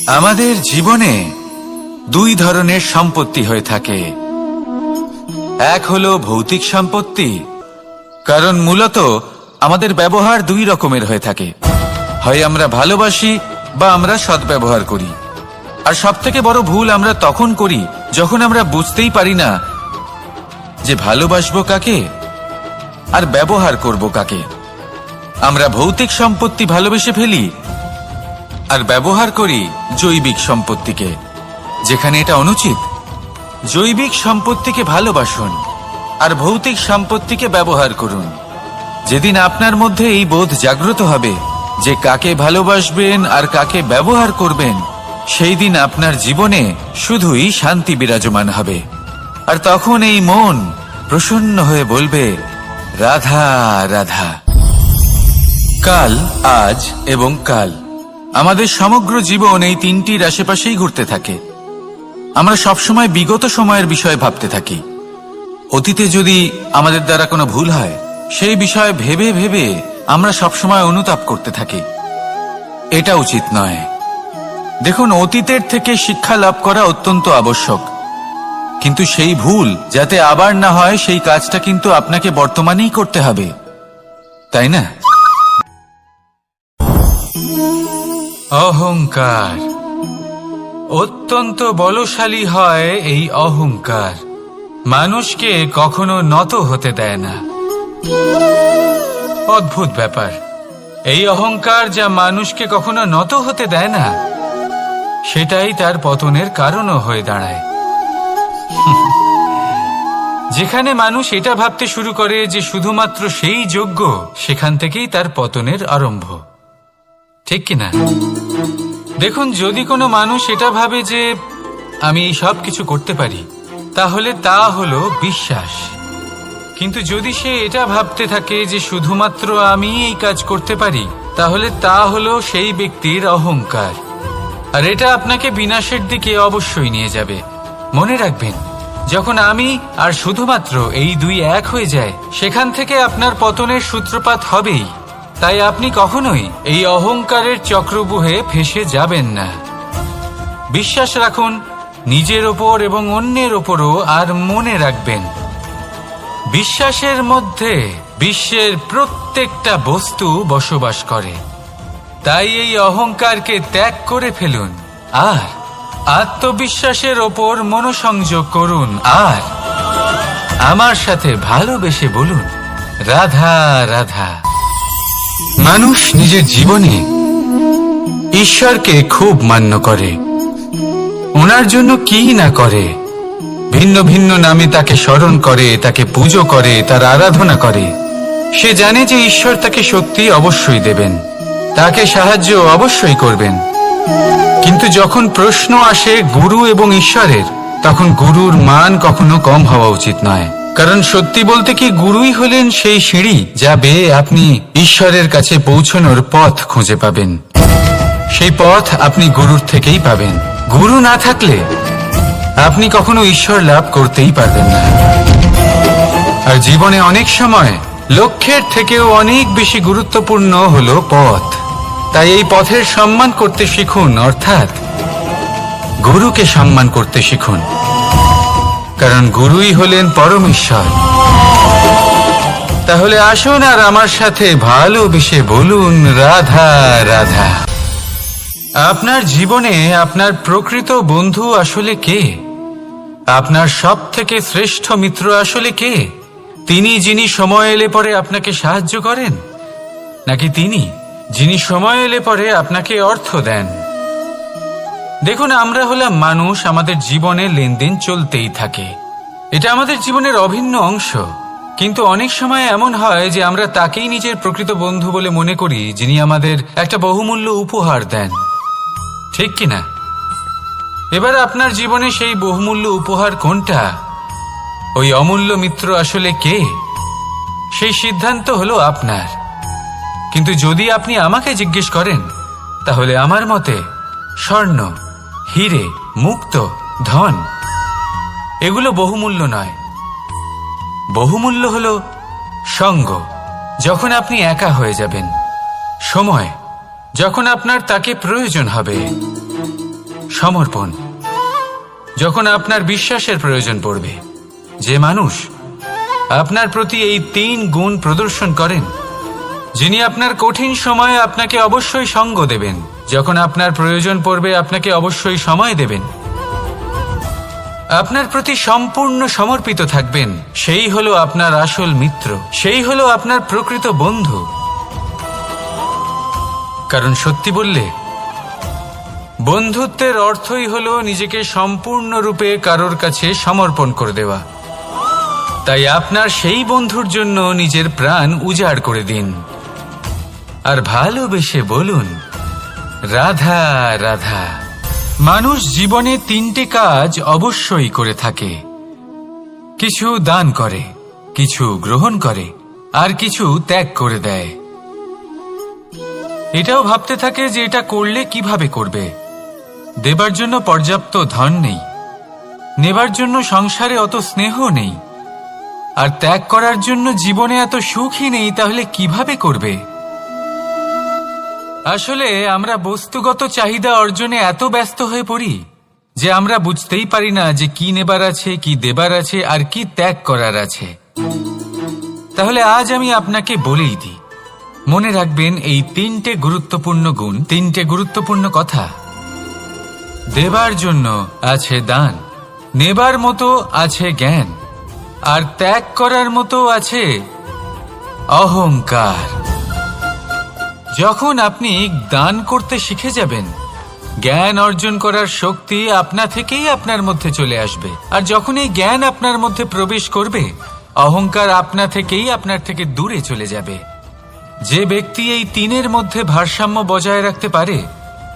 আমাদের জীবনে দুই ধরনের সম্পত্তি হয়ে থাকে। এক হলো ভৌতিক সম্পত্তি, কারণ মূলত আমাদের ব্যবহার দুই রকমের হয়ে থাকে। হয় আমরা ভালোবাসি বা আমরা সদ্ব্যবহার করি। আর সবথেকে বড় ভুল আমরা তখন করি যখন আমরা বুঝতেই পারি না যে ভালোবাসবো কাকে আর ব্যবহার করব কাকে। আমরা ভৌতিক সম্পত্তি ভালোবেসে ফেলি আর ব্যবহার করি জৈবিক সম্পত্তিকে, যেখানে এটা অনুচিত। জৈবিক সম্পত্তিকে ভালোবাসুন আর ভৌতিক সম্পত্তিকে ব্যবহার করুন। যেদিন আপনার মধ্যে এই বোধ জাগ্রত হবে যে কাকে ভালোবাসবেন আর কাকে ব্যবহার করবেন, সেই দিন আপনার জীবনে শুধুই শান্তি বিরাজমান হবে। আর তখন এই মন প্রসন্ন হয়ে বলবে, রাধা রাধা। কাল, আজ এবং কাল, আমাদের সমগ্র জীবন এই তিনটির আশেপাশেই ঘুরতে থাকে। আমরা সবসময় বিগত সময়ের বিষয়ে ভাবতে থাকি। অতীতে যদি আমাদের দ্বারা কোনো ভুল হয়, সেই বিষয়ে ভেবে ভেবে আমরা সবসময় অনুতাপ করতে থাকি। এটা উচিত নয়। দেখুন, অতীতের থেকে শিক্ষা লাভ করা অত্যন্ত আবশ্যক, কিন্তু সেই ভুল যাতে আবার না হয় সেই কাজটা কিন্তু আপনাকে বর্তমানেই করতে হবে, তাই না? অহংকার অত্যন্ত বলশালী হয়। এই অহংকার মানুষকে কখনো নত হতে দেয় না। অদ্ভুত ব্যাপার, এই অহংকার যা মানুষকে কখনো নত হতে দেয় না, সেটাই তার পতনের কারণও হয়ে দাঁড়ায়। যেখানে মানুষ এটা ভাবতে শুরু করে যে শুধুমাত্র সেই যোগ্য, সেখান থেকেই তার পতনের আরম্ভ, ঠিক কিনা? দেখুন, যদি কোনো মানুষ এটা ভাবে যে আমি এই সব কিছু করতে পারি, তাহলে তা হলো বিশ্বাস। কিন্তু যদি সে এটা ভাবতে থাকে যে শুধুমাত্র আমি এই কাজ করতে পারি, তাহলে তা হলো সেই ব্যক্তির অহংকার। আর এটা আপনাকে বিনাশের দিকে অবশ্যই নিয়ে যাবে। মনে রাখবেন, যখন আমি আর শুধুমাত্র এই দুই এক হয়ে যায়, সেখান থেকে আপনার পতনের সূত্রপাত হবেই। তাই আপনি কখনোই এই অহংকারের চক্রব্যূহে ফেঁসে যাবেন না। বিশ্বাস রাখুন নিজের ওপর এবং অন্যের ওপরও। আর মনে রাখবেন, বিশ্বাসের মধ্যে বিশ্বের প্রত্যেকটা বস্তু বসবাস করে। তাই এই অহংকারকে ত্যাগ করে ফেলুন আর আত্মবিশ্বাসের ওপর মনোসংযোগ করুন। আর আমার সাথে ভালোবেসে বলুন, রাধা রাধা। মানুষ নিজের জীবনে ঈশ্বরকে খুব মান্য করে। ওনার জন্য কি না করে, ভিন্ন ভিন্ন নামে তাকে স্মরণ করে, তাকে পুজো করে, তার আরাধনা করে। সে জানে যে ঈশ্বর তাকে শক্তি অবশ্যই দেবেন, তাকে সাহায্য অবশ্যই করবেন। কিন্তু যখন প্রশ্ন আসে গুরু এবং ঈশ্বরের, তখন গুরুর মান কখনো কম হওয়া উচিত নয়। কারণ সত্যি বলতে কি, গুরুই হলেন সেই সিঁড়ি যা বেয়ে আপনি ঈশ্বরের কাছে পৌঁছানোর পথ খুঁজে পাবেন। সেই পথ আপনি গুরুর থেকেই পাবেন। গুরু না থাকলে আপনি কখনো ঈশ্বর লাভ করতেই পারবেন না। আর জীবনে অনেক সময় লক্ষ্যের থেকেও অনেক বেশি গুরুত্বপূর্ণ হলো পথ। তাই এই পথের সম্মান করতে শিখুন, অর্থাৎ গুরুকে সম্মান করতে শিখুন। কারণ গুরুই হলেন পরমেশ্বর। তাহলে আসুন আর আমার সাথে ভালোবেসে বলুন, রাধা রাধা। আপনার জীবনে আপনার প্রকৃত বন্ধু আসলে কে? আপনার সব থেকে শ্রেষ্ঠ মিত্র আসলে কে? তিনি যিনি সময় এলে পরে আপনাকে সাহায্য করেন, নাকি তিনি যিনি সময় এলে পরে আপনাকে অর্থ দেন? দেখুন, আমরা হলাম মানুষ, আমাদের জীবনে লেনদেন চলতেই থাকে। এটা আমাদের জীবনের অভিন্ন অংশ। কিন্তু অনেক সময় এমন হয় যে আমরা তাকেই নিজের প্রকৃত বন্ধু বলে মনে করি, যিনি আমাদের একটা বহুমূল্য উপহার দেন, ঠিক কিনা? এবার আপনার জীবনে সেই বহুমূল্য উপহার কোনটা, ওই অমূল্য মিত্র আসলে কে, সেই সিদ্ধান্ত হলো আপনার। কিন্তু যদি আপনি আমাকে জিজ্ঞেস করেন, তাহলে আমার মতে স্বর্ণ, হিরে, মুক্ত, ধন এগুলো বহুমূল্য নয়। বহুমূল্য হলো সঙ্গ, যখন আপনি একা হয়ে যাবেন, সময়, যখন আপনার তাকে প্রয়োজন হবে, সমর্পণ। যখন আপনার বিশ্বাসের প্রয়োজন পড়বে, যে মানুষ আপনার প্রতি এই 3 গুণ প্রদর্শন করেন, যিনি আপনার কঠিন সময়ে আপনাকে অবশ্যই সঙ্গ দেবেন, যখন আপনার প্রয়োজন পড়বে আপনাকে অবশ্যই সময় দেবেন, আপনার প্রতি সম্পূর্ণ সমর্পিত থাকবেন, সেই হলো আপনার আসল মিত্র, সেই হলো আপনার প্রকৃত বন্ধু। কারণ সত্যি বললে, বন্ধুত্বের অর্থই হলো নিজেকে সম্পূর্ণরূপে কারোর কাছে সমর্পণ করে দেওয়া। তাই আপনার সেই বন্ধুর জন্য নিজের প্রাণ উজাড় করে দিন আর ভালোবেসে বলুন, রাধা রাধা। মানুষ জীবনে 3টে কাজ অবশ্যই করে থাকে, কিছু দান করে, কিছু গ্রহণ করে, আর কিছু ত্যাগ করে দেয়। এটাও ভাবতে থাকে যে এটা করলে কিভাবে করবে। দেবার জন্য পর্যাপ্ত ধন নেই, নেবার জন্য সংসারে অত স্নেহ নেই, আর ত্যাগ করার জন্য জীবনে এত সুখই নেই, তাহলে কিভাবে করবে? আসলে আমরা বস্তুগত চাহিদা অর্জনে এত ব্যস্ত হয়ে পড়ি যে আমরা বুঝতেই পারি না যে কি নেবার আছে, কি দেবার আছে, আর কি ত্যাগ করার আছে। তাহলে আজ আমি আপনাকে বলেই দিই, মনে রাখবেন এই 3টে গুরুত্বপূর্ণ গুণ, 3টে গুরুত্বপূর্ণ কথা। দেবার জন্য আছে দান, নেবার মতো আছে জ্ঞান, আর ত্যাগ করার মতো আছে অহংকার। যখন আপনি দান করতে শিখে যাবেন, জ্ঞান অর্জন করার শক্তি আপনা থেকেই আপনার মধ্যে চলে আসবে। আর যখন এই জ্ঞান আপনার মধ্যে প্রবেশ করবে, অহংকার আপনা থেকেই আপনার থেকে দূরে চলে যাবে। যে ব্যক্তি এই 3-এর মধ্যে ভারসাম্য বজায় রাখতে পারে,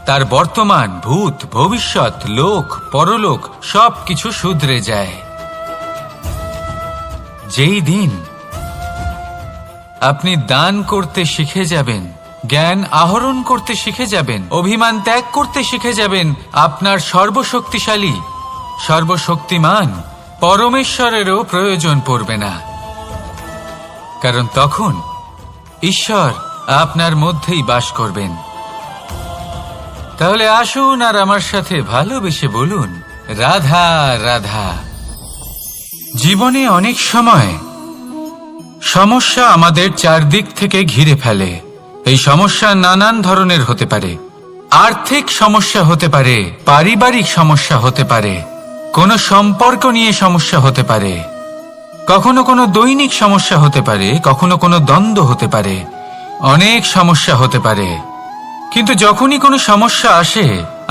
তার বর্তমান, ভূত, ভবিষ্যৎ, লোক, পরলোক সবকিছু শুধরে যায়। যেই দিন আপনি দান করতে শিখে যাবেন, জ্ঞান আহরণ করতে শিখে যাবেন, অভিমান ত্যাগ করতে শিখে যাবেন, আপনার সর্বশক্তিশালী, সর্বশক্তিমান পরমেশ্বরেরও প্রয়োজন পড়বে না। কারণ তখন ঈশ্বর আপনার মধ্যেই বাস করবেন। তাহলে আসুন আর আমার সাথে ভালোবেসে বলুন, রাধা রাধা। জীবনে অনেক সময় সমস্যা আমাদের চারদিক থেকে ঘিরে ফেলে। এই সমস্যা নানান ধরনের হতে পারে। আর্থিক সমস্যা হতে পারে, পারিবারিক সমস্যা হতে পারে, কোনো সম্পর্ক নিয়ে সমস্যা হতে পারে, কখনো কোনো দৈনিক সমস্যা হতে পারে, কখনো কোনো দ্বন্দ্ব হতে পারে, অনেক সমস্যা হতে পারে। কিন্তু যখনই কোনো সমস্যা আসে,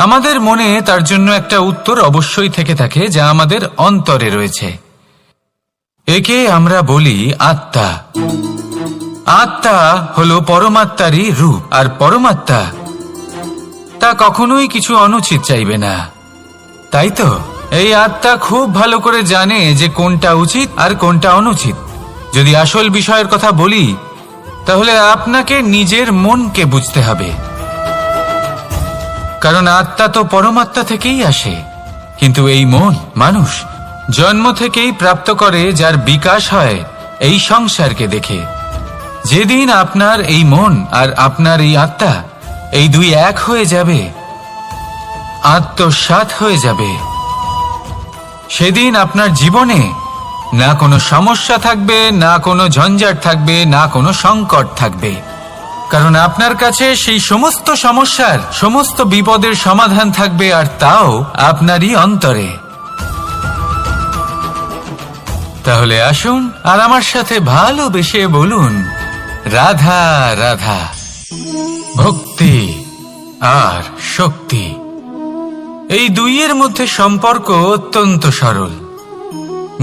আমাদের মনে তার জন্য একটা উত্তর অবশ্যই থেকে থাকে, যা আমাদের অন্তরে রয়েছে। একে আমরা বলি আত্মা। আত্মা হলো পরমাত্মারই রূপ, আর পরমাত্মা তা কখনোই কিছু অনুচিত চাইবে না, তাই তো? এই আত্মা খুব ভালো করে জানে যে কোনটা উচিত আর কোনটা অনুচিত। যদি আসল বিষয়ের কথা বলি, তাহলে আপনাকে নিজের মনকে বুঝতে হবে। কারণ আত্মা তো পরমাত্মা থেকেই আসে, কিন্তু এই মন মানুষ জন্ম থেকেই প্রাপ্ত করে, যার বিকাশ হয় এই সংসারকে দেখে। যেদিন আপনার এই মন আর আপনার এই আত্মা, এই দুই এক হয়ে যাবে, আত্মসাৎ হয়ে যাবে, সেদিন আপনার জীবনে না কোনো সমস্যা থাকবে, না কোনো ঝঞ্ঝাট থাকবে, না কোনো সংকট থাকবে। কারণ আপনার কাছে সেই সমস্ত সমস্যার, সমস্ত বিপদের সমাধান থাকবে, আর তাও আপনারই অন্তরে। তাহলে আসুন আর আমার সাথে ভালোবেসে বলুন, রাধা রাধা। ভক্তি আর শক্তি, এই দুইয়ের মধ্যে সম্পর্ক অত্যন্ত সরল।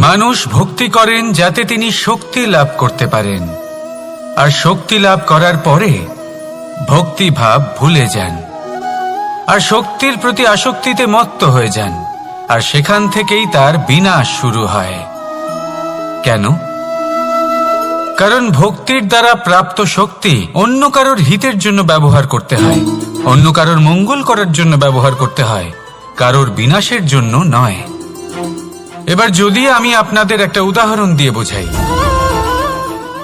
মানুষ ভক্তি করেন যাতে তিনি শক্তি লাভ করতে পারেন, আর শক্তি লাভ করার পরে ভক্তি ভাব ভুলে যান, আর শক্তির প্রতি আসক্তিতে মত্ত হয়ে যান, আর সেখান থেকেই তার বিনাশ শুরু হয়। কেন? কারণ ভক্তির দ্বারা প্রাপ্ত শক্তি অন্য কারোর হিতের জন্য ব্যবহার করতে হয়, অন্য কারোর মঙ্গল করার জন্য ব্যবহার করতে হয়, কারোর বিনাশের জন্য নয়। এবার যদি আমি আপনাদের একটা উদাহরণ দিয়ে বোঝাই,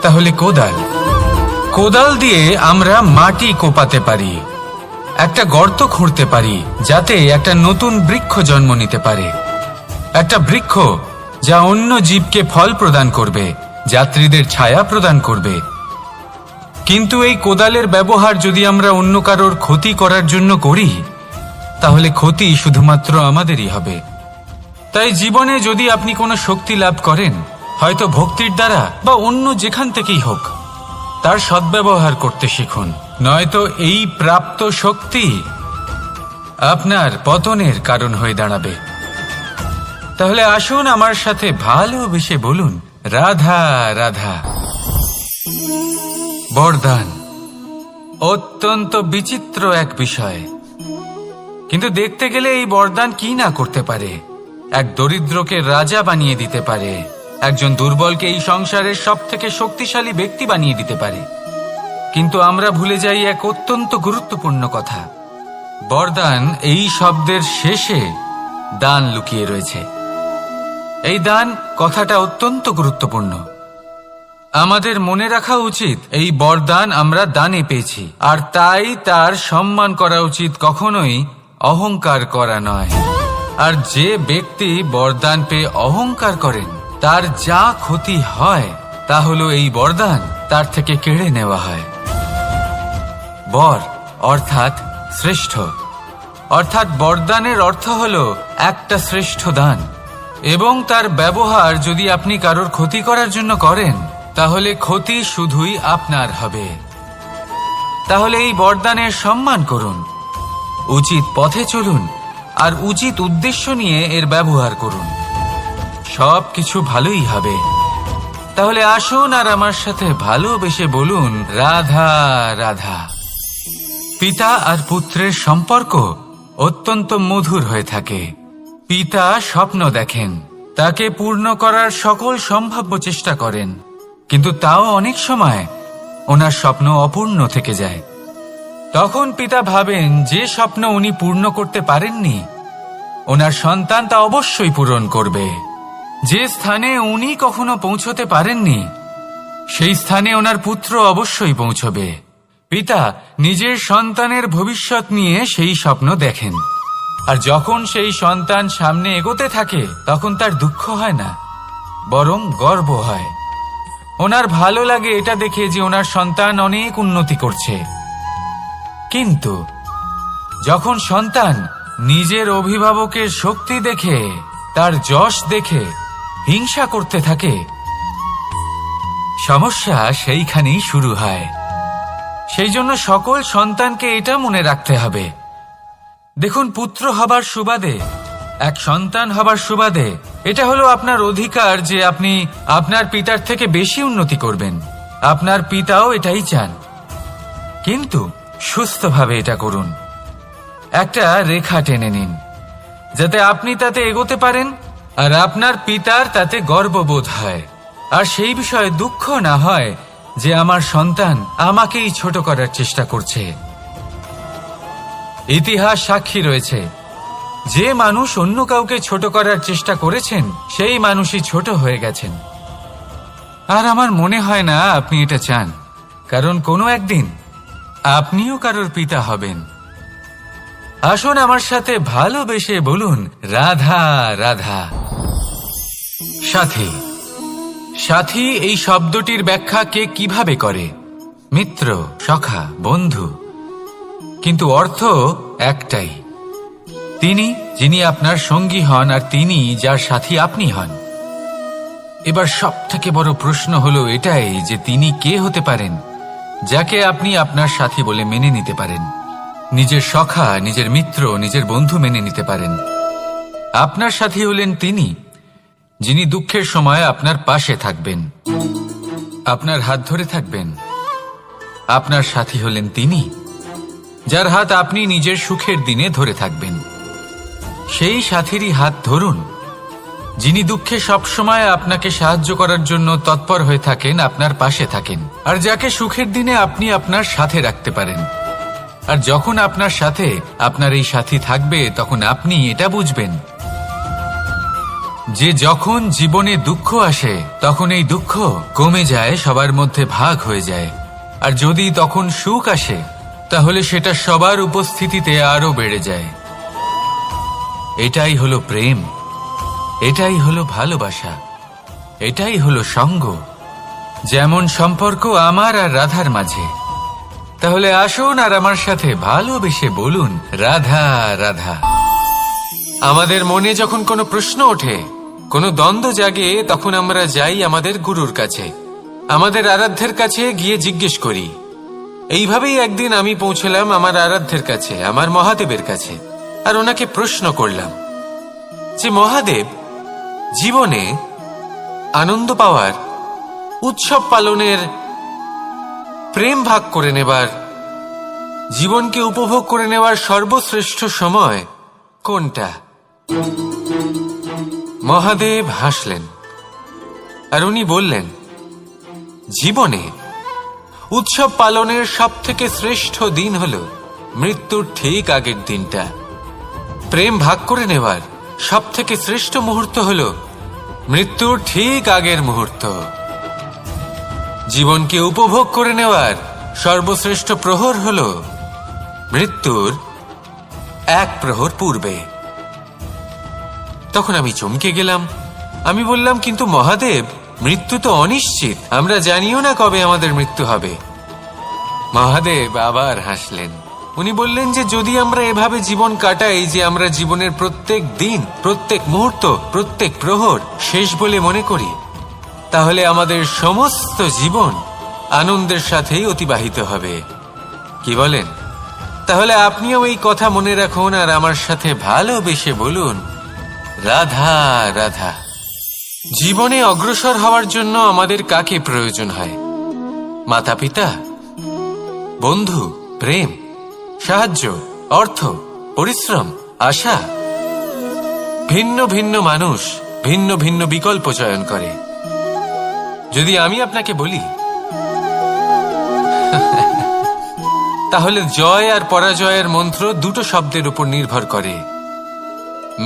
তাহলে কোদাল দিয়ে আমরা মাটি কোপাতে পারি। একটা গর্ত খুঁড়তে পারি, যাতে একটা নতুন বৃক্ষ জন্ম নিতে পারে, একটা বৃক্ষ যা অন্য জীবকে ফল প্রদান করবে, যাত্রীদের ছায়া প্রদান করবে। কিন্তু এই কোদালের ব্যবহার যদি আমরা অন্য কারোর ক্ষতি করার জন্য করি, তাহলে ক্ষতি শুধুমাত্র আমাদেরই হবে। তাই জীবনে যদি আপনি কোনো শক্তি লাভ করেন, হয়তো ভক্তির দ্বারা বা অন্য যেখান থেকেই হোক, তার সদ্ব্যবহার করতে শিখুন, নয়তো এই প্রাপ্ত শক্তি আপনার পতনের কারণ হয়ে দাঁড়াবে। তাহলে আসুন আমার সাথে ভালোবেসে বলুন, রাধা রাধা। বরদান অত্যন্ত বিচিত্র এক বিষয়, কিন্তু দেখতে গেলে এই বরদান কি না করতে পারে। এক দরিদ্রকে রাজা বানিয়ে দিতে পারে, একজন দুর্বলকে এই সংসারের সব থেকে শক্তিশালী ব্যক্তি বানিয়ে দিতে পারে। কিন্তু আমরা ভুলে যাই এক অত্যন্ত গুরুত্বপূর্ণ কথা। বরদান এই শব্দের শেষে দান লুকিয়ে রয়েছে। এই দান কথাটা অত্যন্ত গুরুত্বপূর্ণ। আমাদের মনে রাখা উচিত এই বরদান আমরা দানে পেয়েছি, আর তাই তার সম্মান করা উচিত, কখনোই অহংকার করা নয়। আর যে ব্যক্তি বরদান পেয়ে অহংকার করেন, তার যা ক্ষতি হয় তা হলো এই বরদান তার থেকে কেড়ে নেওয়া হয়। বর অর্থাৎ শ্রেষ্ঠ, অর্থাৎ বরদানের অর্থ হলো একটা শ্রেষ্ঠ দান, এবং তার ব্যবহার যদি আপনি কারোর ক্ষতি করার জন্য করেন, তাহলে ক্ষতি শুধুই আপনার হবে। তাহলে এই বরদানের সম্মান করুন, উচিত পথে চলুন, আর উচিত উদ্দেশ্য নিয়ে এর ব্যবহার করুন, সব কিছু ভালোই হবে। তাহলে আসুন আর আমার সাথে ভালোবেসে বলুন, রাধা রাধা। পিতা আর পুত্রের সম্পর্ক অত্যন্ত মধুর হয়ে থাকে। পিতা স্বপ্ন দেখেন, তাকে পূর্ণ করার সকল সম্ভাব্য চেষ্টা করেন, কিন্তু তাও অনেক সময় ওনার স্বপ্ন অপূর্ণ থেকে যায়। তখন পিতা ভাবেন যে স্বপ্ন উনি পূর্ণ করতে পারেননি, ওনার সন্তান তা অবশ্যই পূরণ করবে। যে স্থানে উনি কখনো পৌঁছতে পারেননি, সেই স্থানে ওনার পুত্র অবশ্যই পৌঁছবে। পিতা নিজের সন্তানের ভবিষ্যৎ নিয়ে সেই স্বপ্ন দেখেন, আর যখন সেই সন্তান সামনে এগোতে থাকে, তখন তার দুঃখ হয় না, বরং গর্ব হয়। ওনার ভালো লাগে এটা দেখে যে ওনার সন্তান অনেক উন্নতি করছে। কিন্তু যখন সন্তান নিজের অভিভাবকের শক্তি দেখে, তার যশ দেখে হিংসা করতে থাকে, সমস্যা সেইখানেই শুরু হয়। সেই জন্য সকল সন্তানকে এটা মনে রাখতে হবে, দেখুন, পুত্র হবার সুবাদে, এক সন্তান হবার সুবাদে এটা হলো আপনার অধিকার যে আপনি আপনার পিতার থেকে বেশি উন্নতি করবেন। আপনার পিতাও এটাই চান, কিন্তু সুস্থভাবে এটা করুন। একটা রেখা টেনে নিন, যাতে আপনি তাতে এগোতে পারেন, আর আপনার পিতার তাতে গর্ববোধ হয়, আর সেই বিষয়ে দুঃখ না হয় যে আমার সন্তান আমাকেই ছোট করার চেষ্টা করছে। ইতিহাস সাক্ষী রয়েছে, যে মানুষ অন্য কাউকে ছোট করার চেষ্টা করেছেন, সেই মানুষই ছোট হয়ে গেছেন। আর আমার মনে হয় না আপনি এটা চান, কারণ কোনো একদিন আপনিও কারোর পিতা হবেন। আসুন আমার সাথে ভালোবেসে বলুন, রাধা রাধা। সাথী। সাথী এই শব্দটির ব্যাখ্যা কে কিভাবে করে? মিত্র, সখা, বন্ধু, কিন্তু অর্থ একটাই। তিনি যিনি আপনার সঙ্গী হন, আর তিনি যার সাথী আপনি হন। এবার সব থেকে বড় প্রশ্ন হলো এটাই যে তিনি কে হতে পারেন যাকে আপনি আপনার সাথী বলে মেনে নিতে পারেন, নিজের সখা, নিজের মিত্র, নিজের বন্ধু মেনে নিতে পারেন। আপনার সাথী হলেন তিনি যিনি দুঃখের সময় আপনার পাশে থাকবেন, আপনার হাত ধরে থাকবেন। আপনার সাথী হলেন তিনি যার হাত আপনি নিজের সুখের দিনে ধরে থাকবেন। সেই সাথীরই হাত ধরুন যিনি দুঃখে সবসময় আপনাকে সাহায্য করার জন্য তৎপর হয়ে থাকেন, আপনার পাশে থাকেন, আর যাকে সুখের দিনে আপনি আপনার সাথে রাখতে পারেন। আর যখন আপনার সাথে আপনার এই সাথী থাকবে, তখন আপনি এটা বুঝবেন যে যখন জীবনে দুঃখ আসে, তখন এই দুঃখ কমে যায়, সবার মধ্যে ভাগ হয়ে যায়। আর যদি তখন সুখ আসে, তাহলে সেটা সবার উপস্থিতিতে আরো বেড়ে যায়। এটাই হলো প্রেম, এটাই হলো ভালোবাসা, এটাই হলো সঙ্গ, যেমন সম্পর্ক আমার আর রাধার মাঝে। তাহলে আসুন আর আমার সাথে ভালোবেসে বলুন, রাধা রাধা। আমাদের মনে যখন কোনো প্রশ্ন ওঠে, কোনো দ্বন্দ্ব জাগে, তখন আমরা যাই আমাদের গুরুর কাছে, আমাদের আরাধ্যের কাছে গিয়ে জিজ্ঞেস করি। এইভাবেই একদিন আমি পৌঁছলাম আমার আরাধ্যের কাছে, আমার মহাদেবের কাছে, আর ওনাকে প্রশ্ন করলাম যে মহাদেব, জীবনে আনন্দ পাওয়ার, উৎসব পালনের, প্রেম ভাগ করে নেবার, জীবনকে উপভোগ করে নেওয়ার সর্বশ্রেষ্ঠ সময় কোনটা? মহাদেব হাসলেন আর উনি বললেন, জীবনে উৎসব পালনের সবথেকে শ্রেষ্ঠ দিন হলো মৃত্যুর ঠিক আগের দিনটা। প্রেম ভাগ করে নেওয়ার সবথেকে শ্রেষ্ঠ মুহূর্ত হলো মৃত্যুর ঠিক আগের মুহূর্ত। জীবনকে উপভোগ করে নেওয়ার সর্বশ্রেষ্ঠ প্রহর হলো মৃত্যুর এক প্রহর পূর্বে। তখন আমি চমকে গেলাম। আমি বললাম, কিন্তু মহাদেব, মৃত্যু তো অনিশ্চিত, আমরা জানিও না কবে আমাদের মৃত্যু হবে। মহাদেব আবার হাসলেন। উনি বললেন যে যদি আমরা এভাবে জীবন কাটাই যে আমরা জীবনের প্রত্যেক দিন, প্রত্যেক মুহূর্ত, প্রত্যেক প্রহর শেষ বলে মনে করি, তাহলে আমাদের সমস্ত জীবন আনন্দের সাথেই অতিবাহিত হবে। কি বলেন? তাহলে আপনিও এই কথা মনে রাখুন আর আমার সাথে ভালোবেসে বলুন, রাধা রাধা। জীবনে অগ্রসর হওয়ার জন্য আমাদের কাকে প্রয়োজন হয়? মাতা পিতা, বন্ধু, প্রেম, সাহায্য, অর্থ, পরিশ্রম, আশা। ভিন্ন ভিন্ন মানুষ ভিন্ন ভিন্ন বিকল্প চয়ন করে। যদি আমি আপনাকে বলি, তাহলে জয় আর পরাজয়ের মন্ত্র দুটো শব্দের উপর নির্ভর করে,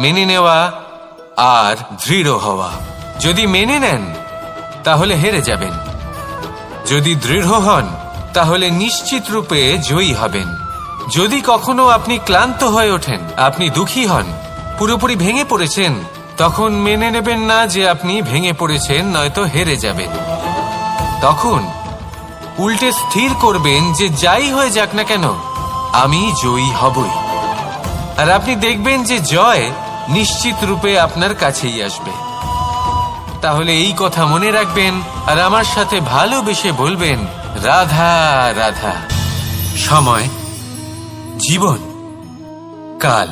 মেনে নেওয়া আর দৃঢ় হওয়া। যদি মেনে নেন তাহলে হেরে যাবেন, যদি দৃঢ় হন তাহলে নিশ্চিত রূপে জয়ী হবেন। যদি কখনো আপনি ক্লান্ত হয়ে ওঠেন, আপনি দুঃখী হন, পুরোপুরি ভেঙে পড়েছেন, তখন মেনে নেবেন না যে আপনি ভেঙে পড়েছেন, নয়তো হেরে যাবেন। তখন উল্টে স্থির করবেন যে যাই হয়ে যাক না কেন, আমি জয়ী হবই। আর আপনি দেখবেন যে জয় নিশ্চিত রূপে আপনার কাছেই আসবে। তাহলে এই কথা মনে রাখবেন আর আমার সাথে ভালোবেসে বলবেন, রাধা রাধা। সময়, জীবন, কাল।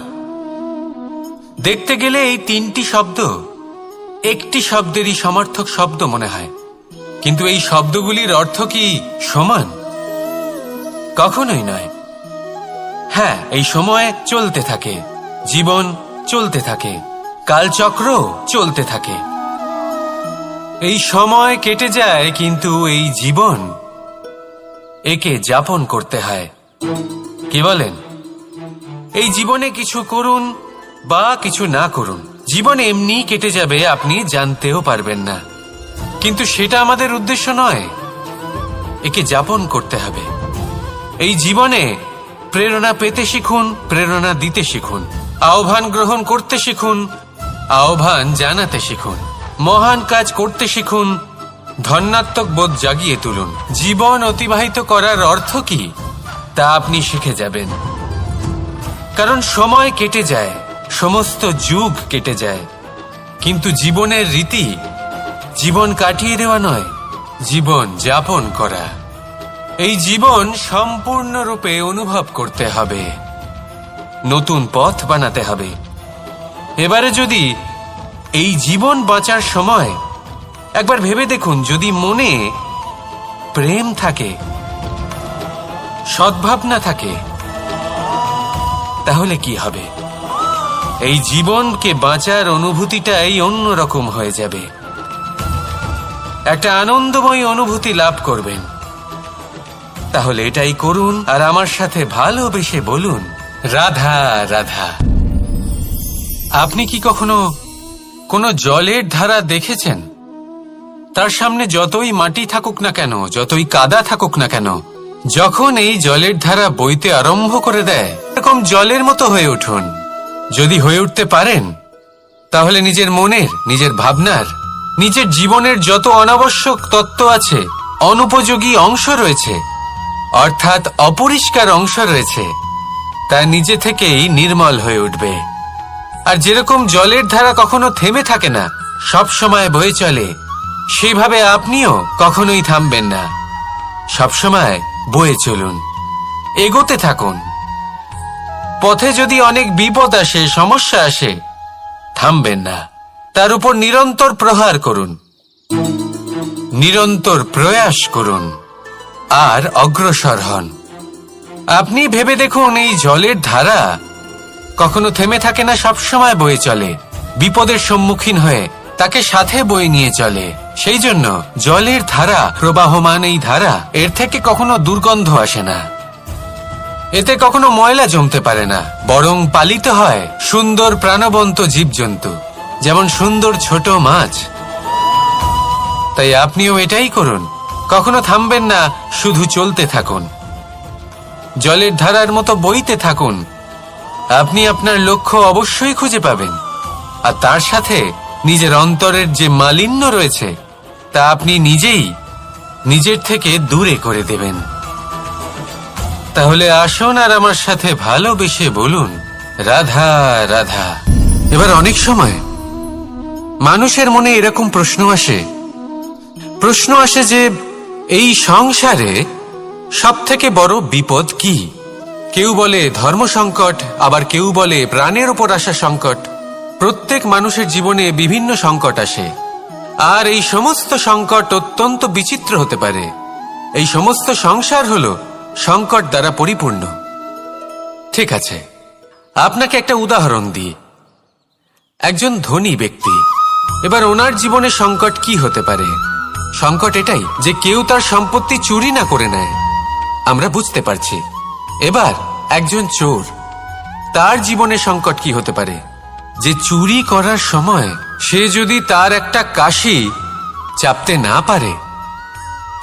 দেখতে গেলে এই তিনটি শব্দ একটি শব্দেরই সমার্থক শব্দ মনে হয়, কিন্তু এই শব্দগুলির অর্থ কি সমান? কখনোই নয়। হ্যাঁ, এই সময় চলতে থাকে, জীবন চলতে থাকে, কালচক্র চলতে থাকে। এই সময় কেটে যায়, কিন্তু এই জীবন, একে যাপন করতে হয়। কি বলেন? এই জীবনে কিছু করুন বা কিছু না করুন, জীবন এমনি কেটে যাবে, আপনি জানতেও পারবেন না। কিন্তু সেটা আমাদের উদ্দেশ্য নয়, একে যাপন করতে হবে। এই জীবনে প্রেরণা পেতে শিখুন, প্রেরণা দিতে শিখুন, আহ্বান গ্রহণ করতে শিখুন, আহ্বান জানাতে শিখুন, মহান কাজ করতে শিখুন, ধন্যাত্মক বোধ জাগিয়ে তুলুন। জীবন অতিবাহিত করার অর্থ কি তা আপনি শিখে যাবেন। কারণ সময় কেটে যায়, সমস্ত যুগ কেটে যায়, কিন্তু জীবনের রীতি জীবন কাটিয়ে দেওয়া নয়, জীবন যাপন করা। এই জীবন সম্পূর্ণরূপে অনুভব করতে হবে, নতুন পথ বানাতে হবে। এবারে যদি এই জীবন বাঁচার সময় একবার ভেবে দেখুন, যদি মনে প্রেম থাকে, সদ্ভাবনা থাকে, তাহলে কি হবে? এই জীবনকে বাঁচার অনুভূতিটাই অন্যরকম হয়ে যাবে, একটা আনন্দময় অনুভূতি লাভ করবেন। তাহলে এটাই করুন আর আমার সাথে ভালোবেসে বলুন, রাধা রাধা। আপনি কি কখনো কোনো জলের ধারা দেখেছেন? তার সামনে যতই মাটি থাকুক না কেন, যতই কাদা থাকুক না কেন, যখন এই জলের ধারা বইতে আরম্ভ করে দেয়, এরকম জলের মতো হয়ে উঠুন। যদি হয়ে উঠতে পারেন, তাহলে নিজের মনের, নিজের ভাবনার, নিজের জীবনের যত অনাবশ্যক তত্ত্ব আছে, অনুপযোগী অংশ রয়েছে, অর্থাৎ অপরিষ্কার অংশ রয়েছে, তা নিজে থেকেই নির্মল হয়ে উঠবে। আর যেরকম জলের ধারা কখনো থেমে থাকে না, সব সময় বয়ে চলে, সেইভাবে আপনিও কখনোই থামবেন না। সবসময় বয়ে চলুন, এগোতে থাকুন। পথে যদি অনেক বিপদ আসে, সমস্যা আসে, থামবেন না, তার উপর নিরন্তর প্রহার করুন, নিরন্তর প্রয়াস করুন আর অগ্রসর হন। আপনি ভেবে দেখুন, এই জলের ধারা কখনো থেমে থাকে না, সবসময় বয়ে চলে, বিপদের সম্মুখীন হয়ে তাকে সাথে বয়ে নিয়ে চলে। সেই জন্য জলের ধারা, প্রবাহমান এই ধারা, এর থেকে কখনো দুর্গন্ধ আসে না, এতে কখনো ময়লা জমতে পারে না, বরং পালিত হয় সুন্দর প্রাণবন্ত জীবজন্তু, যেমন সুন্দর ছোট মাছ। তাই আপনিও এটাই করুন, কখনো থামবেন না, শুধু চলতে থাকুন, জলের ধারার মতো বইতে থাকুন। আপনি আপনার লক্ষ্য অবশ্যই খুঁজে পাবেন, আর তার সাথে নিজের অন্তরের যে মালিন্য রয়েছে, তা আপনি নিজেই নিজের থেকে দূরে করে দেবেন। তাহলে আসুন আর আমার সাথে ভালোবেসে বলুন, রাধা রাধা। এবার অনেক সময় মানুষের মনে এরকম প্রশ্ন আসে যে এই সংসারে সবথেকে বড় বিপদ কি? কেউ বলে ধর্ম সংকট, আবার কেউ বলে প্রাণের উপর আসা সংকট। প্রত্যেক মানুষের জীবনে বিভিন্ন সংকট আসে, আর এই সমস্ত সংকট অত্যন্ত বিচিত্র হতে পারে। এই সমস্ত সংসার হলো সংকট দ্বারা পরিপূর্ণ। ঠিক আছে, আপনাকে একটা উদাহরণ দিই। একজন ধনী ব্যক্তি, এবার ওনার জীবনে সংকট কি হতে পারে? সংকট এটাই যে কেউ তার সম্পত্তি চুরি না করে নেয়, আমরা বুঝতে পারছি। এবার একজন চোর, তার জীবনে সংকট কি হতে পারে? যে চুরি করার সময় সে যদি তার একটা কাশি চাপতে না পারে,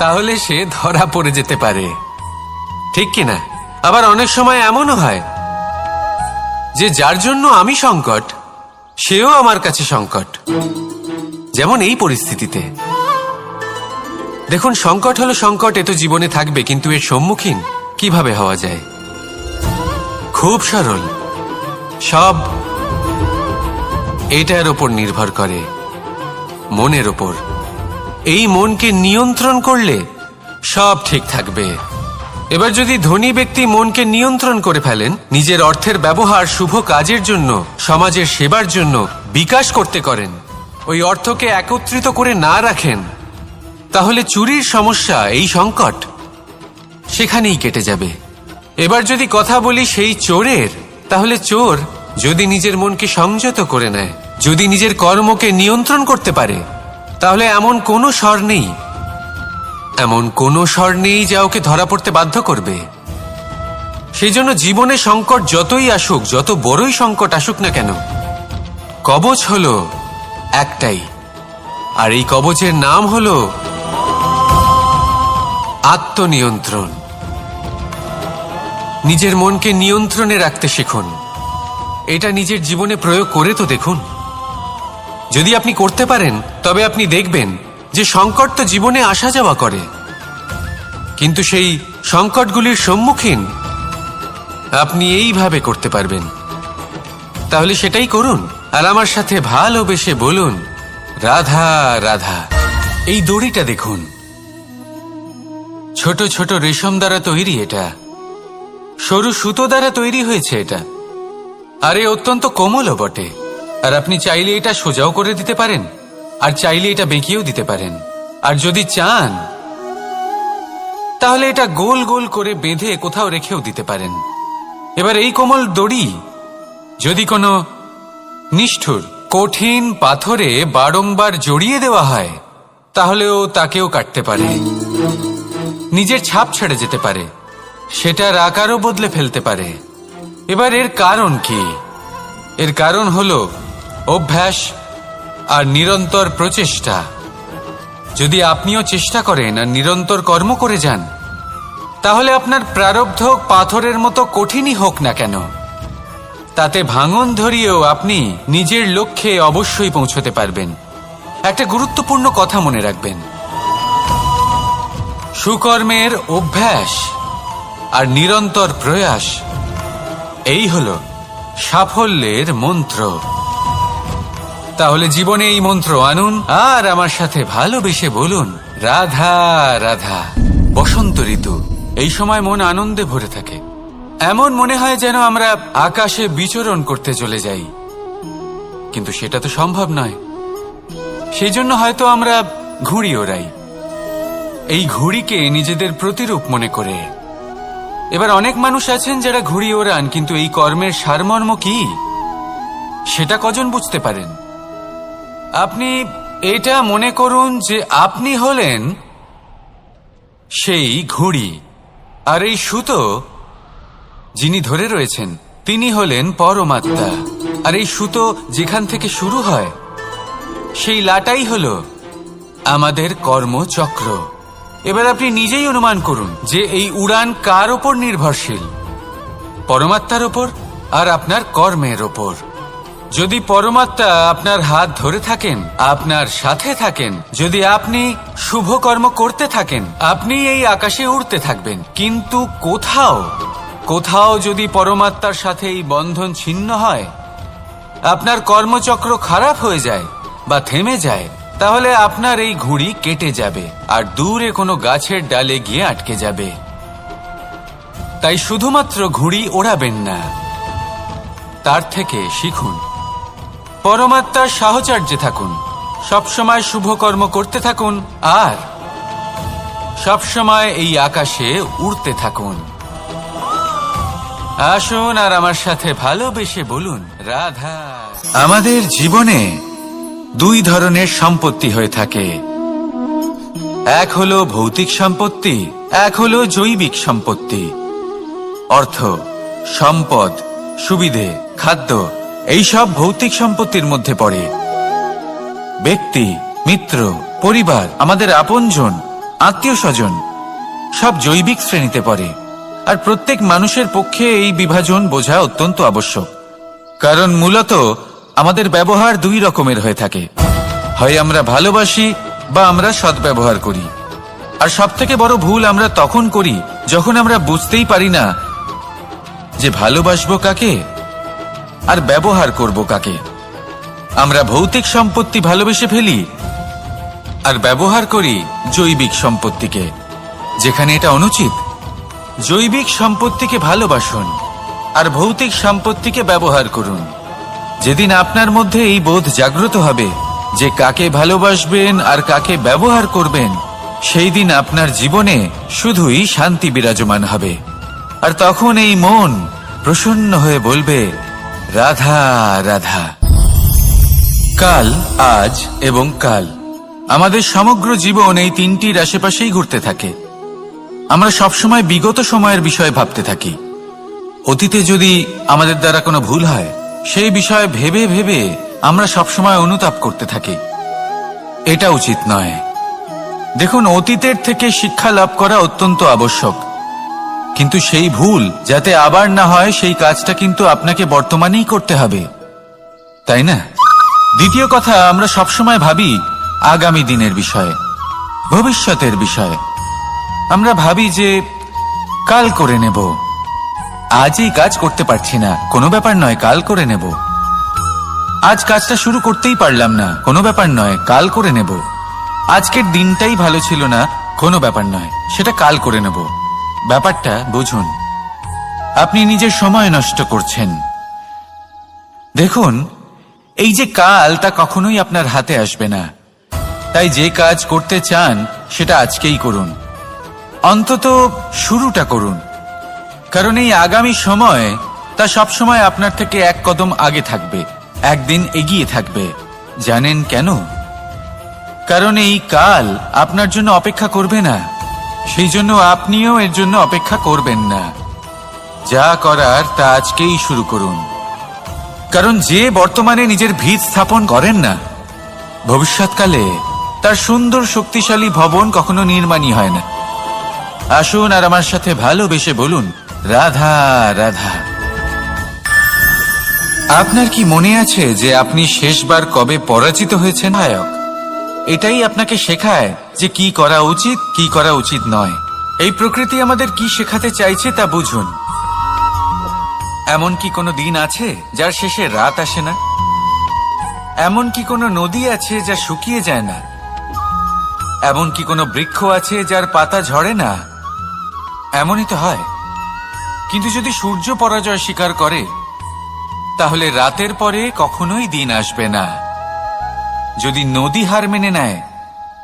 তাহলে সে ধরা পড়ে যেতে পারে, ঠিক কিনা? আবার অনেক সময় এমনও হয় যে যার জন্য আমি সংকট, সেও আমার কাছে সংকট। যেমন এই পরিস্থিতিতে দেখুন, সংকট হলো সংকট, এ তো জীবনে থাকবে, কিন্তু এর সম্মুখীন কিভাবে হওয়া যায়? খুব সরল, সব এটার ওপর নির্ভর করে, মনের ওপর। এই মনকে নিয়ন্ত্রণ করলে সব ঠিক থাকবে। এবার যদি ধনী ব্যক্তি মনকে নিয়ন্ত্রণ করে ফেলেন, নিজের অর্থের ব্যবহার শুভ কাজের জন্য, সমাজের সেবার জন্য বিকাশ করতে করেন, ওই অর্থকে একত্রিত করে না রাখেন, তাহলে চুরির সমস্যা, এই সংকট সেখানেই কেটে যাবে। এবার যদি কথা বলি সেই চোরের, তাহলে চোর যদি নিজের মনকে সংযত করে নেয়, যদি নিজের কর্মকে নিয়ন্ত্রণ করতে পারে, তাহলে এমন কোনো স্বর নেই যা ওকে ধরা পড়তে বাধ্য করবে। সেই জন্য জীবনে সংকট যতই আসুক, যত বড়ই সংকট আসুক না কেন, কবচ হলো একটাই, আর এই কবচের নাম হলো আত্মনিয়ন্ত্রণ। নিজের মনকে নিয়ন্ত্রণে রাখতে শিখুন। এটা নিজের জীবনে প্রয়োগ করে তো দেখুন। যদি আপনি করতে পারেন, তবে আপনি দেখবেন যে সংকট তো জীবনে আসা যাওয়া করে, কিন্তু সেই সংকটগুলির সম্মুখীন আপনি এইভাবে করতে পারবেন। তাহলে সেটাই করুন, আর আমার সাথে ভালোবেসে বলুন, রাধা রাধা। এই দড়িটা দেখুন, ছোট ছোট রেশম দ্বারা তৈরি, এটা সরু সুতো দ্বারা তৈরি হয়েছে এটা, আর এ অত্যন্ত কোমলও বটে। আর আপনি চাইলে এটা সোজাও করে দিতে পারেন, আর চাইলে এটা বেঁকিয়েও দিতে পারেন, আর যদি চান তাহলে এটা গোল গোল করে বেঁধে কোথাও রেখেও দিতে পারেন। এবার এই কোমল দড়ি যদি কোনো নিষ্ঠুর কঠিন পাথরে বারংবার জড়িয়ে দেওয়া হয়, তাহলেও তাকেও কাটতে পারে, নিজের ছাপ ছেড়ে যেতে পারে, সেটার আকারও বদলে ফেলতে পারে। এবার এর কারণ কি? এর কারণ হলো অভ্যাস আর নিরন্তর প্রচেষ্টা। যদি আপনিও চেষ্টা করেন আর নিরন্তর কর্ম করে যান, তাহলে আপনার প্রারব্ধ পাথরের মতো কঠিনই হোক না কেন, তাতে ভাঙন ধরিয়েও আপনি নিজের লক্ষ্যে অবশ্যই পৌঁছতে পারবেন। একটা গুরুত্বপূর্ণ কথা মনে রাখবেন, সুকর্মের অভ্যাস আর নিরন্তর প্রয়াস, এই হলো সাফল্যের মন্ত্র। তাহলে জীবনে এই মন্ত্র আনুন আর আমার সাথে ভালোবেসে বলুন, রাধা রাধা। বসন্ত ঋতু, এই সময় মন আনন্দে ভরে থাকে। এমন মনে হয় যেন আমরা আকাশে বিচরণ করতে চলে যাই, কিন্তু সেটা তো সম্ভব নয়। সেই জন্য হয়তো আমরা ঘুড়ি ওড়াই, এই ঘুড়িকে নিজেদের প্রতিরূপ মনে করে। এবার অনেক মানুষ আছেন যারা ঘুড়ি ওড়ান, কিন্তু এই কর্মের সারমর্ম কি সেটা কজন বুঝতে পারেন? আপনি এটা মনে করুন যে আপনি হলেন সেই ঘুড়ি, আর এই সুতো যিনি ধরে রয়েছেন তিনি হলেন পরমাত্মা। আর এই সুতো যেখান থেকে শুরু হয় সেই লাটাই হলো আমাদের কর্মচক্র। এবার আপনি নিজেই অনুমান করুন যে এই উড়ান কার ওপর নির্ভরশীল, পরমাত্মার ওপর আর আপনার কর্মের ওপর। যদি পরমাত্মা আপনার হাত ধরে থাকেন, আপনার সাথে থাকেন, যদি আপনি শুভ কর্ম করতে থাকেন, আপনি এই আকাশে উড়তে থাকবেন। কিন্তু কোথাও যদি পরমাত্মার সাথে এই বন্ধন ছিন্ন হয়, আপনার কর্মচক্র খারাপ হয়ে যায় বা থেমে যায়, তাহলে আপনার এই ঘুড়ি কেটে যাবে আর দূরে কোনো গাছের ডালে গিয়ে আটকে যাবে। তাই শুধুমাত্র ঘুড়ি ওড়াবেন না, তার থেকে শিখুন, পরমাত্মার সাহচর্যে থাকুন, সবসময় শুভ কর্ম করতে থাকুন আর সবসময় এই আকাশে উড়তে থাকুন। আসুন আর আমার সাথে ভালোবেসে বলুন, রাধা। আমাদের জীবনে দুই ধরনের সম্পত্তি হয়ে থাকে, এক হলো ভৌতিক সম্পত্তি, এক হলো জৈবিক সম্পত্তি। অর্থ, সম্পদ, সুবিধে, খাদ্য, এই সব ভৌতিক সম্পত্তির মধ্যে পড়ে। ব্যক্তি, মিত্র, পরিবার, আমাদের আপনজন, আত্মীয় স্বজন সব জৈবিক শ্রেণীতে পড়ে। আর প্রত্যেক মানুষের পক্ষে এই বিভাজন বোঝা অত্যন্ত আবশ্যক, কারণ মূলত আমাদের ব্যবহার দুই রকমের হয়ে থাকে। হয় আমরা ভালোবাসি বা আমরা সদ্ব্যবহার করি। আর সবথেকে বড় ভুল আমরা তখন করি যখন আমরা বুঝতেই পারি না যে ভালোবাসবো কাকে আর ব্যবহার করব কাকে। আমরা ভৌতিক সম্পত্তি ভালোবেসে ফেলি আর ব্যবহার করি জৈবিক সম্পত্তিকে, যেখানে এটা অনুচিত। জৈবিক সম্পত্তিকে ভালোবাসুন আর ভৌতিক সম্পত্তিকে ব্যবহার করুন। যেদিন আপনার মধ্যে এই বোধ জাগ্রত হবে যে কাকে ভালোবাসবেন আর কাকে ব্যবহার করবেন, সেই দিন আপনার জীবনে শুধুই শান্তি বিরাজমান হবে। আর তখন এই মন প্রসন্ন হয়ে বলবে, রাধা রাধা। কাল, আজ এবং কাল, আমাদের সমগ্র জীবন এই তিনটির আশেপাশেই ঘুরতে থাকে। আমরা সবসময় বিগত সময়ের বিষয়ে ভাবতে থাকি। অতীতে যদি আমাদের দ্বারা কোনো ভুল হয়, সেই বিষয়ে ভেবে ভেবে আমরা সবসময় অনুতাপ করতে থাকি। এটা উচিত নয়। দেখুন, অতীতের থেকে শিক্ষা লাভ করা অত্যন্ত আবশ্যক, কিন্তু সেই ভুল যাতে আবার না হয় সেই কাজটা কিন্তু আপনাকে বর্তমানেই করতে হবে, তাই না? দ্বিতীয় কথা, আমরা সবসময় ভাবি আগামী দিনের বিষয়ে, ভবিষ্যতের বিষয়ে। আমরা ভাবি যে কাল করে নেব, আজ এই কাজ করতে পারছি না, কোনো ব্যাপার নয়, কাল করে নেব। আজ কাজটা শুরু করতেই পারলাম না, কোনো ব্যাপার নয়, কাল করে নেব। আজকের দিনটাই ভালো ছিল না, কোনো ব্যাপার নয়, সেটা কাল করে নেব। ব্যাপারটা বুঝুন, আপনি নিজের সময় নষ্ট করছেন। দেখুন, এই যে কাল, তা কখনোই আপনার হাতে আসবে না। তাই যে কাজ করতে চান সেটা আজকেই করুন, অন্তত শুরুটা করুন। কারণ এই আগামী সময় তা সবসময় আপনার থেকে এক কদম আগে থাকবে, একদিন এগিয়ে থাকবে। জানেন কেন? কারণ এই কাল আপনার জন্য অপেক্ষা করবে না, সেই জন্য আপনিও এর জন্য অপেক্ষা করবেন না। যা করার তা আজকেই শুরু করুন। কারণ যে বর্তমানে নিজের ভিত স্থাপন করেন না, ভবিষ্যৎকালে তার সুন্দর শক্তিশালী ভবন কখনো নির্মাণই হয় না। আসুন আর আমার সাথে ভালোবেসে বলুন, রাধা রাধা। আপনার কি মনে আছে যে আপনি শেষবার কবে পরাজিত হয়েছেন? নায়ক এটাই আপনাকে শেখায় যে কি করা উচিত, কি করা উচিত নয়। এই প্রকৃতি আমাদের কি শেখাতে চাইছে তা বুঝুন। এমন কি কোনো দিন আছে যার শেষে রাত আসে না? এমন কি কোনো নদী আছে যা শুকিয়ে যায় না? এমন কি কোনো বৃক্ষ আছে যার পাতা ঝরে না? এমনই তো হয়। কিন্তু যদি সূর্য পরাজয় স্বীকার করে, তাহলে রাতের পরে কখনোই দিন আসবে না। যদি নদী হার মেনে নেয়,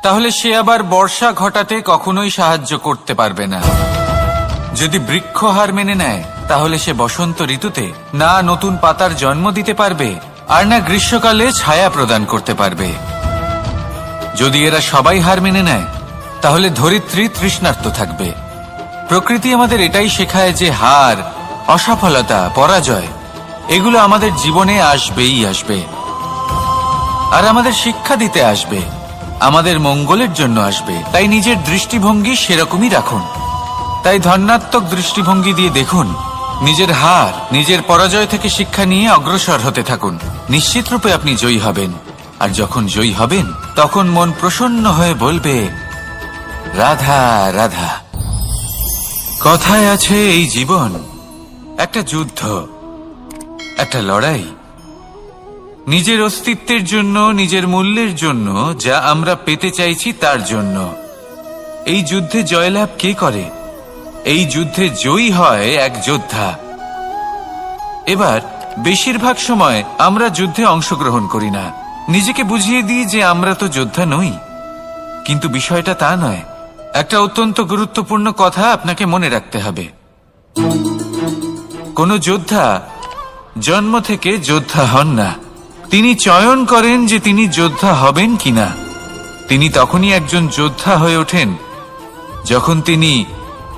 তাহলে সে আবার বর্ষা ঘটাতে কখনোই সাহায্য করতে পারবে না। যদি বৃক্ষ হার মেনে নেয়, তাহলে সে বসন্ত ঋতুতে না নতুন পাতার জন্ম দিতে পারবে, আর না গ্রীষ্মকালে ছায়া প্রদান করতে পারবে। যদি এরা সবাই হার মেনে নেয়, তাহলে ধরিত্রী তৃষ্ণার্ত থাকবে। প্রকৃতি আমাদের এটাই শেখায় যে হার, অসফলতা, পরাজয় এগুলো আমাদের জীবনে আসবেই আসবে, আর আমাদের শিক্ষা দিতে আসবে, আমাদের মঙ্গলের জন্য আসবে। তাই নিজের দৃষ্টিভঙ্গি সেরকমই রাখুন। তাই ধনাত্মক দৃষ্টিভঙ্গি দিয়ে দেখুন, নিজের হার, নিজের পরাজয় থেকে শিক্ষা নিয়ে অগ্রসর হতে থাকুন। নিশ্চিত রূপে আপনি জয়ী হবেন। আর যখন জয়ী হবেন, তখন মন প্রসন্ন হয়ে বলবে, রাধা রাধা। কথায় আছে এই জীবন একটা যুদ্ধ, একটা লড়াই। নিজের অস্তিত্বের জন্য, নিজের মূল্যের জন্য, যা আমরা পেতে চাইছি তার জন্য। এই যুদ্ধে জয়লাভ কে করে? এই যুদ্ধে জয়ী হয় এক যোদ্ধা। এবার বেশিরভাগ সময় আমরা যুদ্ধে অংশগ্রহণ করি না। নিজেকে বুঝিয়ে দিই যে আমরা তো যোদ্ধা নই। কিন্তু বিষয়টা তা নয়। একটা অত্যন্ত গুরুত্বপূর্ণ কথা আপনাকে মনে রাখতে হবে। কোন যোদ্ধা জন্ম থেকে যোদ্ধা হন না। তিনি চয়ন করেন যে তিনি যোদ্ধা হবেন কিনা। তিনি তখনই একজন যোদ্ধা হয়ে ওঠেন যখন তিনি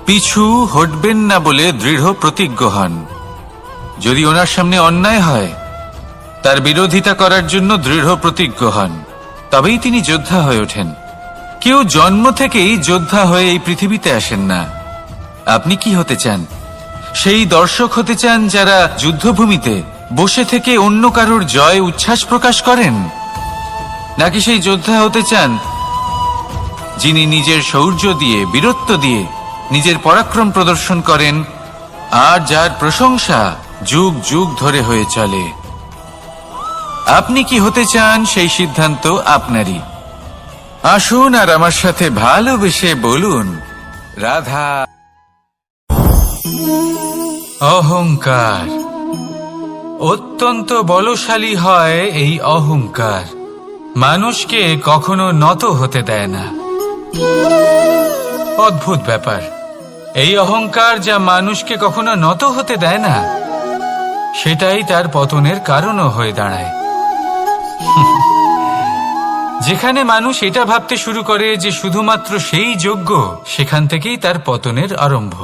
পিছু হটবেন না বলে দৃঢ় প্রতিজ্ঞ হন। যদি ওনার সামনে অন্যায় হয়, তার বিরোধিতা করার জন্য দৃঢ় প্রতিজ্ঞ হন, তবেই তিনি যোদ্ধা হয়ে ওঠেন। কেউ জন্ম থেকেই যোদ্ধা হয়ে এই পৃথিবীতে আসেন না। আপনি কি হতে চান? সেই দর্শক হতে চান যারা যুদ্ধভূমিতে বসে থেকে অন্য কারোর জয় উচ্ছ্বাস প্রকাশ করেন, নাকি সেই যোদ্ধা হতে চান যিনি নিজের শৌর্য দিয়ে, বীরত্ব দিয়ে নিজের পরাক্রম প্রদর্শন করেন, আর যার প্রশংসা যুগ যুগ ধরে হয়ে চলে? আপনি কি হতে চান সেই সিদ্ধান্ত আপনারই। আসুন আর আমার সাথে ভালোবেসে বলুন, রাধা। অহংকার অত্যন্ত বলশালী হয়। এই অহংকার মানুষকে কখনো নত হতে দেয় না। অদ্ভুত ব্যাপার, এই অহংকার যা মানুষকে কখনো নত হতে দেয় না, সেটাই তার পতনের কারণও হয়ে দাঁড়ায়। যেখানে মানুষ এটা ভাবতে শুরু করে যে শুধুমাত্র সেই যোগ্য, সেখান থেকেই তার পতনের আরম্ভ।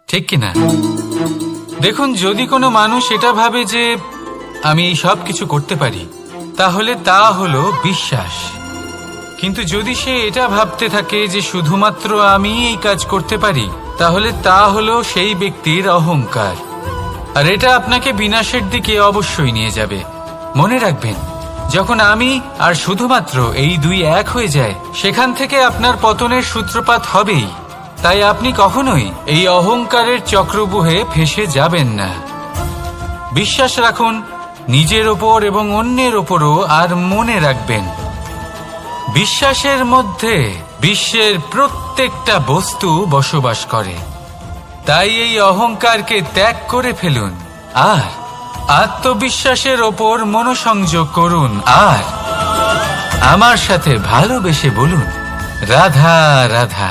ঠিক কিনা? দেখুন, যদি কোনো মানুষ এটা ভাবে যে আমি এই সব কিছু করতে পারি, তাহলে তা হলো বিশ্বাস। কিন্তু যদি সে এটা ভাবতে থাকে যে শুধুমাত্র আমি এই কাজ করতে পারি, তাহলে তা হলো সেই ব্যক্তির অহংকার। আর এটা আপনাকে বিনাশের দিকে অবশ্যই নিয়ে যাবে। মনে রাখবেন, যখন আমি আর শুধুমাত্র এই দুই এক হয়ে যায়, সেখান থেকে আপনার পতনের সূত্রপাত হবেই। তাই আপনি কখনোই এই অহংকারের চক্রব্যূহে ফেঁসে যাবেন না। বিশ্বাস রাখুন নিজের ওপর এবং অন্যের ওপরও। আর মনে রাখবেন, বিশ্বাসের মধ্যে বিশ্বের প্রত্যেকটা বস্তু বসবাস করে। তাই এই অহংকারকে ত্যাগ করে ফেলুন আর আত্মবিশ্বাসের ওপর মনোসংযোগ করুন। আর আমার সাথে ভালোবেসে বলুন, রাধা রাধা।